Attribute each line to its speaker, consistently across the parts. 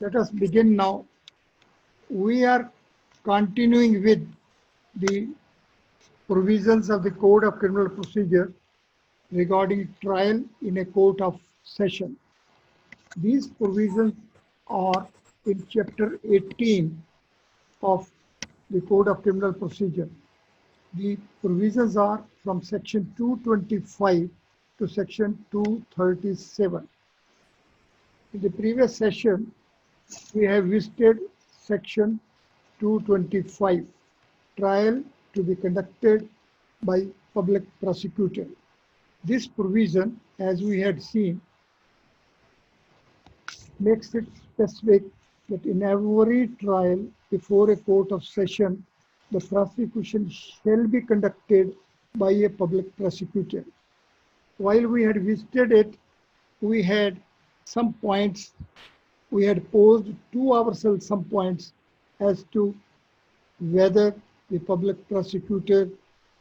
Speaker 1: Let us begin now. We are continuing with the provisions of the Code of Criminal Procedure regarding trial in a court of session. These provisions are in Chapter 18 of the Code of Criminal Procedure. The provisions are from Section 225 to Section 237. In the previous session, we have visited Section 225, trial to be conducted by public prosecutor. This provision, as we had seen, makes it specific that in every trial before a court of session, the prosecution shall be conducted by a public prosecutor. While we had visited it, we had some points, we had posed to ourselves some points as to whether the public prosecutor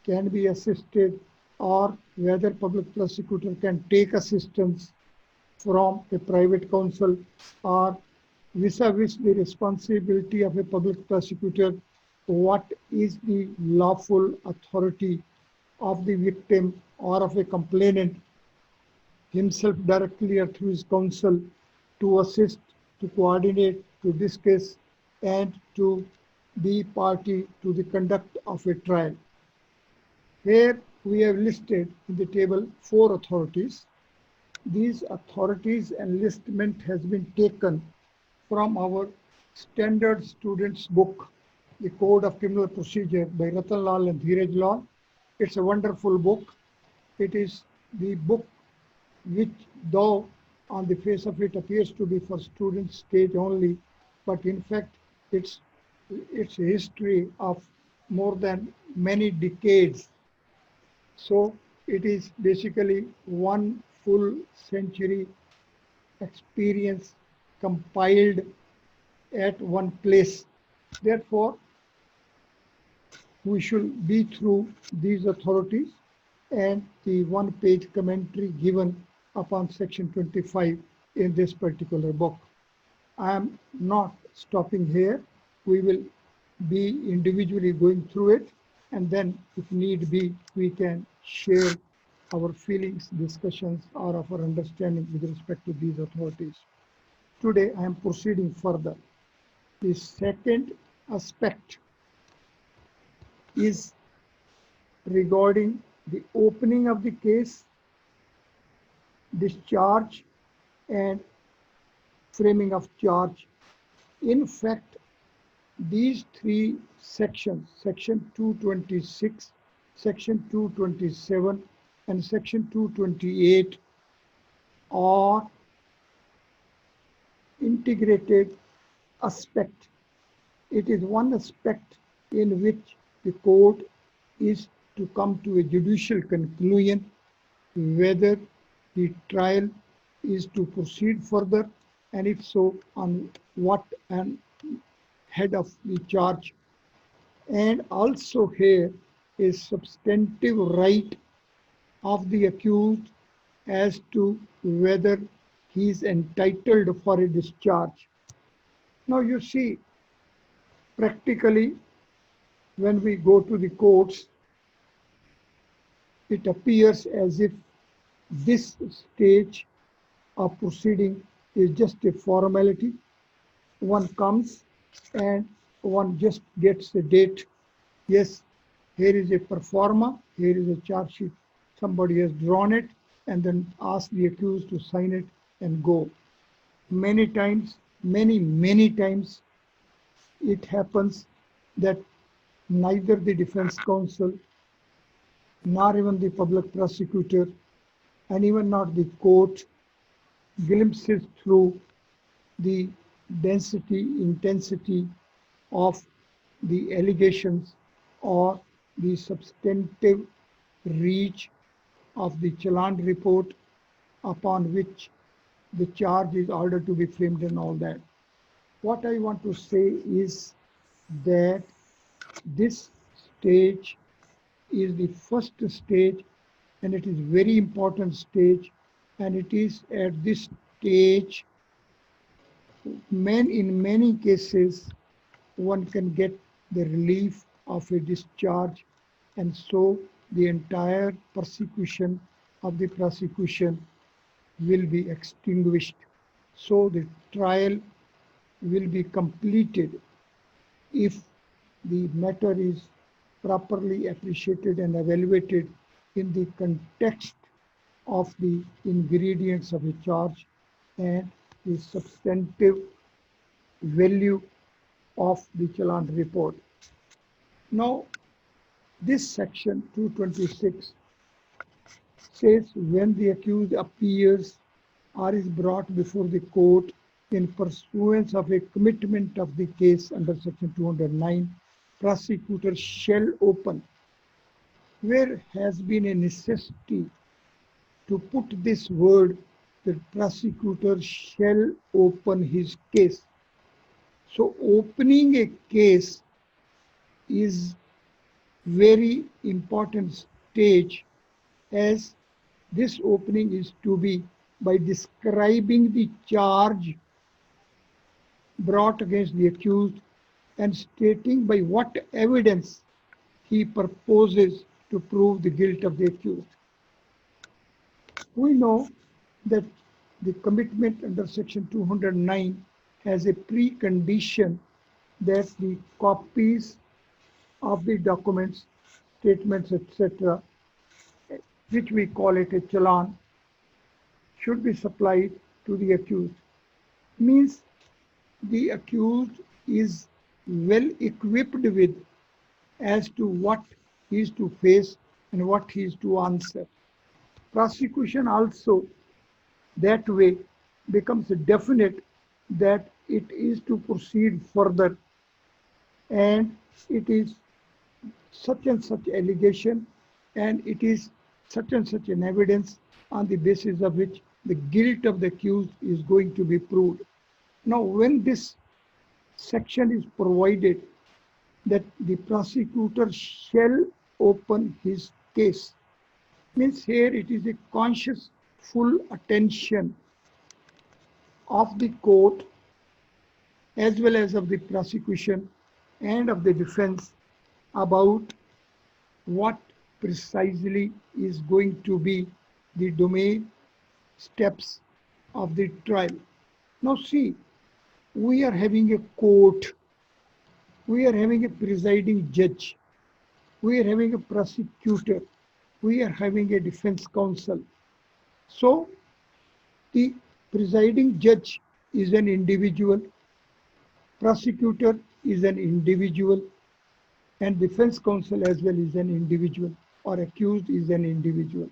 Speaker 1: can be assisted or whether public prosecutor can take assistance from a private counsel, or vis-a-vis the responsibility of a public prosecutor, what is the lawful authority of the victim or of a complainant himself directly or through his counsel to assist, to coordinate, to discuss, and to be party to the conduct of a trial. Here we have listed in the table 4 authorities. These authorities enlistment has been taken from our standard students book, The Code of Criminal Procedure by Ratan Lal and Dheeraj Lal. It's a wonderful book. It is the book which, though on the face of it appears to be for student stage only, but in fact it's a history of more than many decades. So it is basically one full century experience compiled at one place. Therefore, we should be through these authorities and the one-page commentary given upon Section 25 in this particular book. I am not stopping here. We will be individually going through it, and then if need be, we can share our feelings, discussions, or our understanding with respect to these authorities. Today, I am proceeding further. The second aspect is regarding the opening of the case, discharge, and framing of charge. In fact, these 3 sections, Section 226, Section 227, and Section 228 are integrated aspect. It is one aspect in which the court is to come to a judicial conclusion whether the trial is to proceed further, and if so, on what and head of the charge. And also here is substantive right of the accused as to whether he is entitled for a discharge. Now you see, practically, when we go to the courts, it appears as if this stage of proceeding is just a formality. One comes and one just gets a date. Yes, here is a pro forma, here is a charge sheet. Somebody has drawn it and then asked the accused to sign it and go. Many times, many times, it happens that neither the defense counsel nor even the public prosecutor and even not the court glimpses through the density, intensity of the allegations or the substantive reach of the Challan report upon which the charge is ordered to be framed and all that. What I want to say is that this stage is the first stage, and it is very important stage, and it is at this stage in many cases, one can get the relief of a discharge, and so the entire persecution of the prosecution will be extinguished. So the trial will be completed if the matter is properly appreciated and evaluated in the context of the ingredients of a charge and the substantive value of the Challan report. Now, this section 226 says when the accused appears or is brought before the court in pursuance of a commitment of the case under section 209, prosecutor shall open. Where has been a necessity to put this word, the prosecutor shall open his case. So opening a case is very important stage, as this opening is to be by describing the charge brought against the accused and stating by what evidence he proposes to prove the guilt of the accused. We know that the commitment under section 209 has a precondition that the copies of the documents, statements, etc., which we call it a challan, should be supplied to the accused. Means the accused is well equipped with as to what he is to face and what he is to answer. Prosecution also that way becomes definite that it is to proceed further, and it is such and such allegation, and it is such and such an evidence on the basis of which the guilt of the accused is going to be proved. Now, when this section is provided that the prosecutor shall open his case, means here it is a conscious full attention of the court as well as of the prosecution and of the defense about what precisely is going to be the domain steps of the trial. Now see, we are having a court, we are having a presiding judge, we are having a prosecutor, we are having a defense counsel. So the presiding judge is an individual, prosecutor is an individual, and defense counsel as well is an individual, or accused is an individual.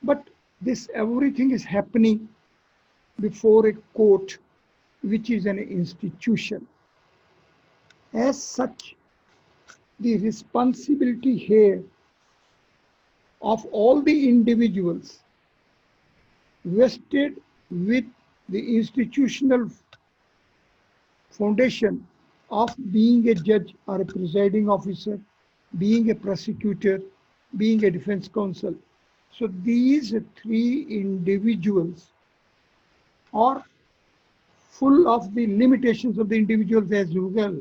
Speaker 1: But this everything is happening before a court, which is an institution. As such, the responsibility here of all the individuals vested with the institutional foundation of being a judge or a presiding officer, being a prosecutor, being a defense counsel. So these three individuals are full of the limitations of the individuals as well.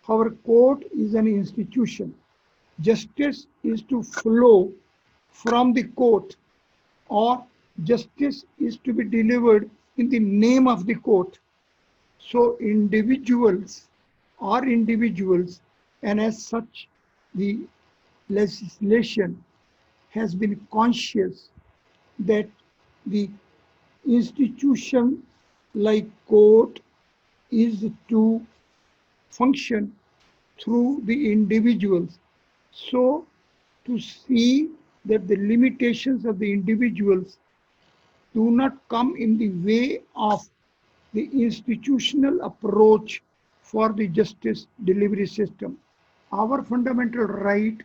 Speaker 1: Our court is an institution. Justice is to flow from the court, or justice is to be delivered in the name of the court. So individuals are individuals, and as such, the legislation has been conscious that the institution like court is to function through the individuals. So to see that the limitations of the individuals do not come in the way of the institutional approach for the justice delivery system. Our fundamental right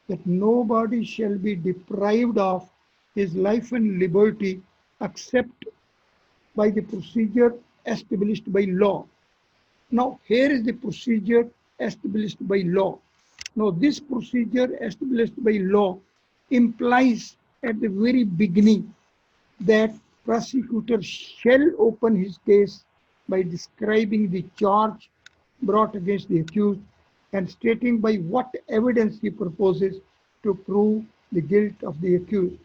Speaker 1: that nobody shall be deprived of his life and liberty except by the procedure established by law. Now, here is the procedure established by law. Now, this procedure established by law implies at the very beginning that prosecutor shall open his case by describing the charge brought against the accused and stating by what evidence he proposes to prove the guilt of the accused.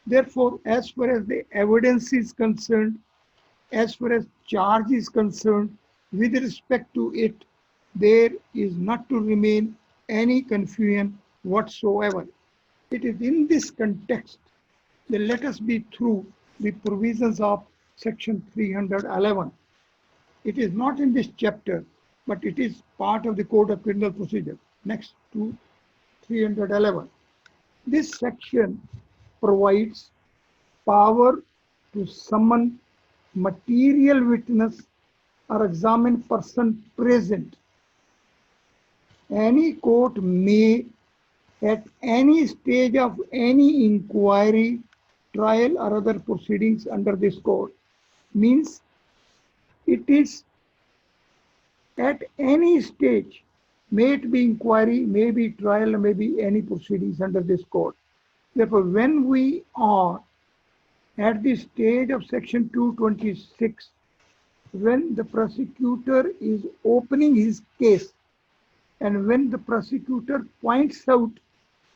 Speaker 1: Therefore, as far as the evidence is concerned, as far as charge is concerned, with respect to it, there is not to remain any confusion whatsoever. It is in this context that let us be through the provisions of section 311. It is not in this chapter, but it is part of the Code of Criminal Procedure. Next to 311. This section provides power to summon material witness or examine person present. Any court may, at any stage of any inquiry, trial, or other proceedings under this code, means it is at any stage, may it be inquiry, may be trial, may be any proceedings under this code. Therefore, when we are at the stage of section 226, when the prosecutor is opening his case, and when the prosecutor points out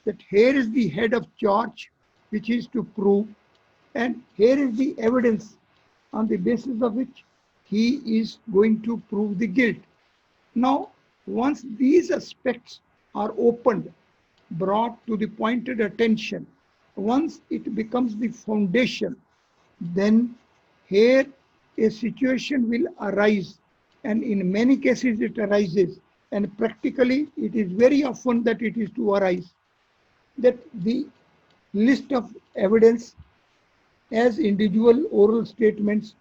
Speaker 1: that here is the head of charge which is to prove, and here is the evidence on the basis of which he is going to prove the guilt. Now, once these aspects are opened, brought to the pointed attention, once it becomes the foundation, then here a situation will arise, and in many cases it arises, and practically it is very often that it is to arise, that the list of evidence as individual oral statements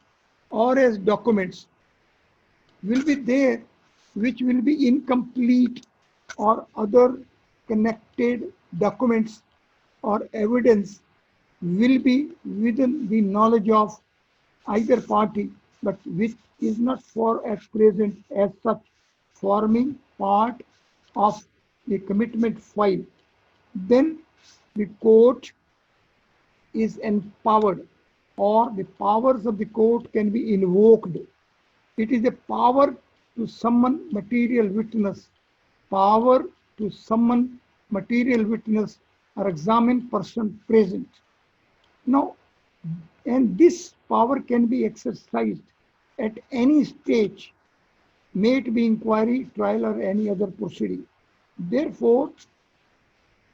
Speaker 1: or as documents will be there, which will be incomplete, or other connected documents or evidence will be within the knowledge of either party, but which is not for at present as such forming part of the commitment file. Then the court is empowered, or the powers of the court can be invoked. It is a power to summon material witness, power to summon material witness or examine person present. Now, and this power can be exercised at any stage, may it be inquiry, trial, or any other proceeding. Therefore,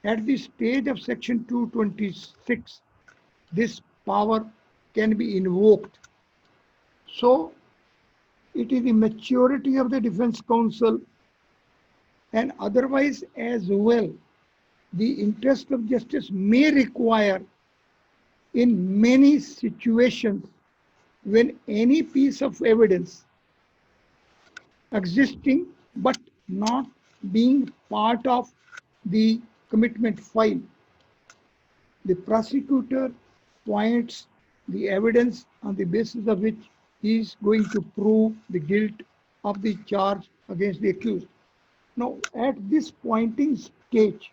Speaker 1: at the stage of section 226, this power can be invoked. So, it is the maturity of the defense counsel, and otherwise as well, the interest of justice may require in many situations when any piece of evidence existing but not being part of the commitment file, the prosecutor points the evidence on the basis of which he is going to prove the guilt of the charge against the accused. Now, at this pointing stage,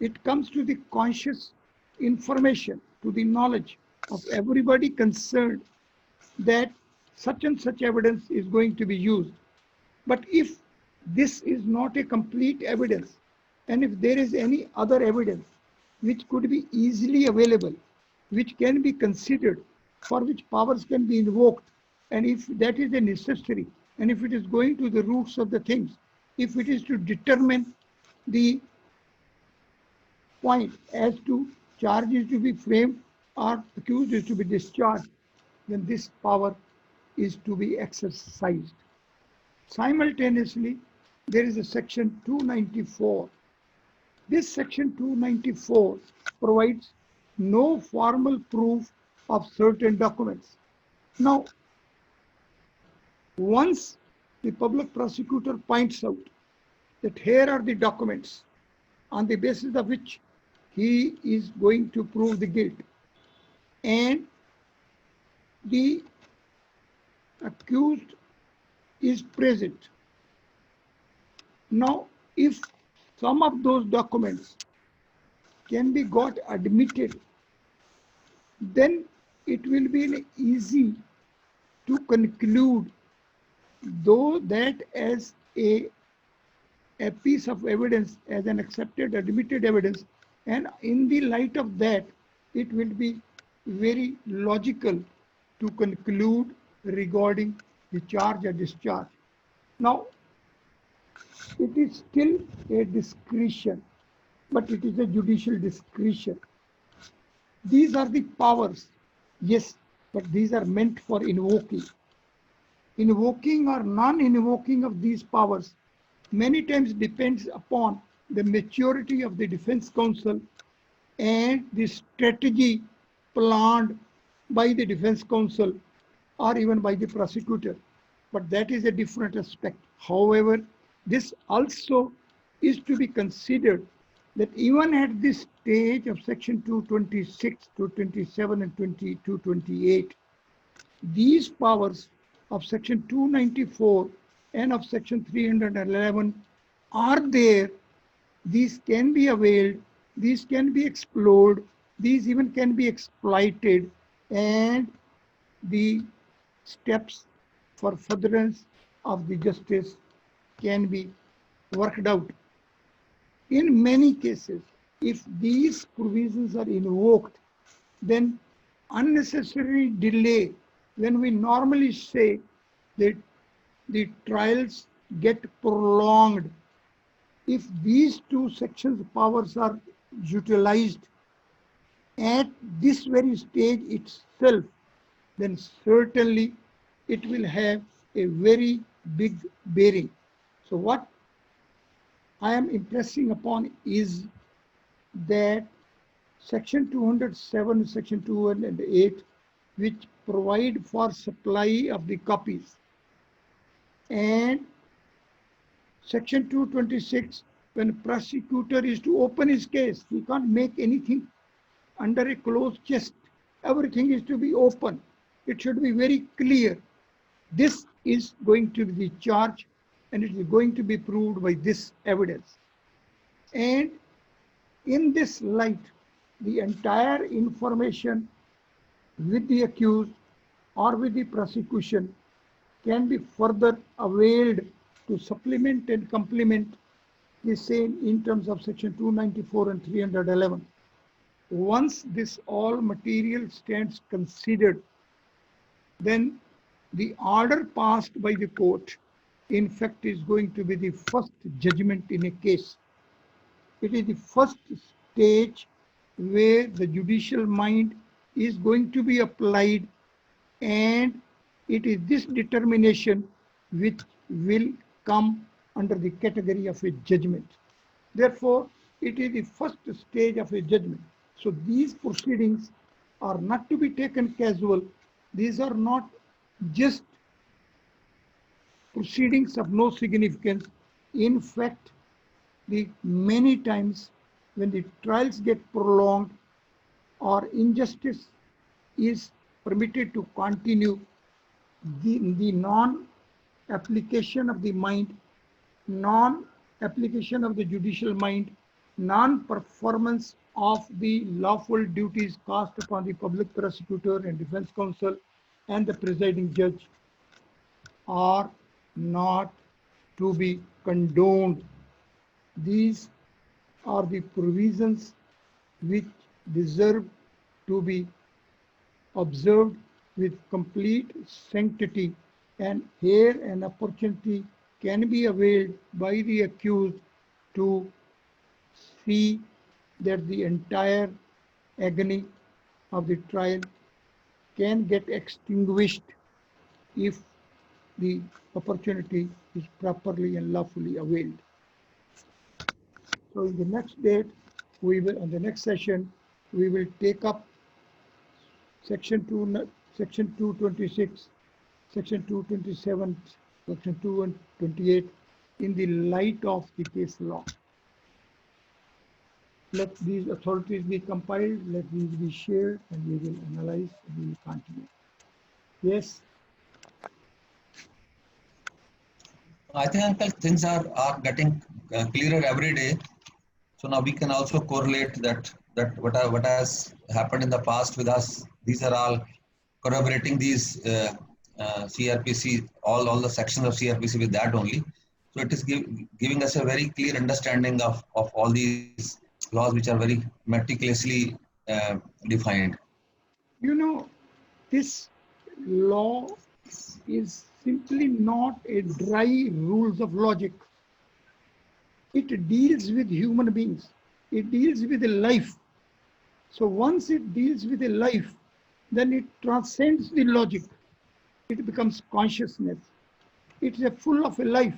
Speaker 1: it comes to the conscious information, to the knowledge of everybody concerned that such and such evidence is going to be used. But if this is not a complete evidence, and if there is any other evidence which could be easily available, which can be considered, for which powers can be invoked, and if that is a necessary, and if it is going to the roots of the things, if it is to determine the point as to charge is to be framed or accused is to be discharged, then this power is to be exercised. Simultaneously, there is a section 294. This section 294 provides no formal proof of certain documents. Now, once the public prosecutor points out that here are the documents on the basis of which he is going to prove the guilt, and the accused is present. Now, if some of those documents can be got admitted, then it will be easy to conclude though that as a piece of evidence, as an accepted, admitted evidence, and in the light of that, it will be very logical to conclude regarding the charge or discharge. Now, it is still a discretion, but it is a judicial discretion. These are the powers, yes, but these are meant for invoking. Invoking or non-invoking of these powers many times depends upon the maturity of the defense counsel and the strategy planned by the defense counsel or even by the prosecutor. But that is a different aspect. However, this also is to be considered that even at this stage of section 226, 227 and 228, these powers of section 294 and of section 311 are there. These can be availed, these can be explored, these even can be exploited, and the steps for furtherance of the justice can be worked out. In many cases, if these provisions are invoked, then unnecessary delay, when we normally say that the trials get prolonged, if these two sections powers are utilized at this very stage itself, then certainly it will have a very big bearing. So what I am impressing upon is that section 207, section 208, which provide for supply of the copies, and section 226, when prosecutor is to open his case, he can't make anything under a closed chest. Everything is to be open. It should be very clear. This is going to be the charge, and it is going to be proved by this evidence. And in this light, the entire information with the accused or with the prosecution can be further availed to supplement and complement the same in terms of section 294 and 311. Once this all material stands considered, then the order passed by the court, in fact, is going to be the first judgment in a case. It is the first stage where the judicial mind is going to be applied, and it is this determination which will come under the category of a judgment. Therefore, it is the first stage of a judgment. So these proceedings are not to be taken casual. These are not just proceedings of no significance. In fact, the many times when the trials get prolonged or injustice is permitted to continue, the non-application of the mind, non-application of the judicial mind, non-performance of the lawful duties cast upon the public prosecutor and defense counsel and the presiding judge are not to be condoned. These are the provisions which deserve to be observed with complete sanctity, and here an opportunity can be availed by the accused to see that the entire agony of the trial can get extinguished if the opportunity is properly and lawfully availed. So in the next date, we will, on the next session, we will take up section 226, section 227, section 228 in the light of the case law. Let these authorities be compiled, let these be shared, and we will analyze and we will continue. Yes.
Speaker 2: I think, Uncle, things are getting clearer every day. So now we can also correlate that what has happened in the past with us. These are all corroborating these CRPC, all the sections of CRPC with that only. So it is giving us a very clear understanding of all these laws which are very meticulously defined.
Speaker 1: You know, this law is simply not a dry rules of logic. It deals with human beings. It deals with a life. So once it deals with a life, then it transcends the logic. It becomes consciousness. It is full of a life.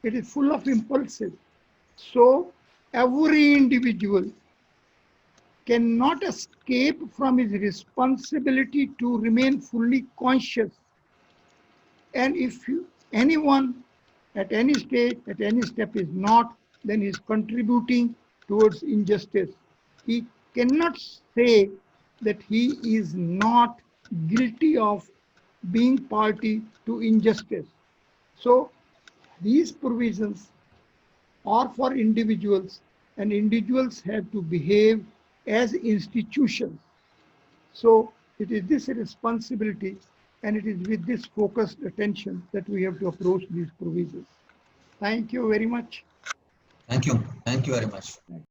Speaker 1: It is full of impulses. So every individual cannot escape from his responsibility to remain fully conscious. And if anyone at any stage, at any step is not, then he is contributing towards injustice. He cannot say that he is not guilty of being party to injustice. So these provisions are for individuals, and individuals have to behave as institutions. So it is this responsibility, and it is with this focused attention that we have to approach these provisions. Thank you very much.
Speaker 2: Thank you very much.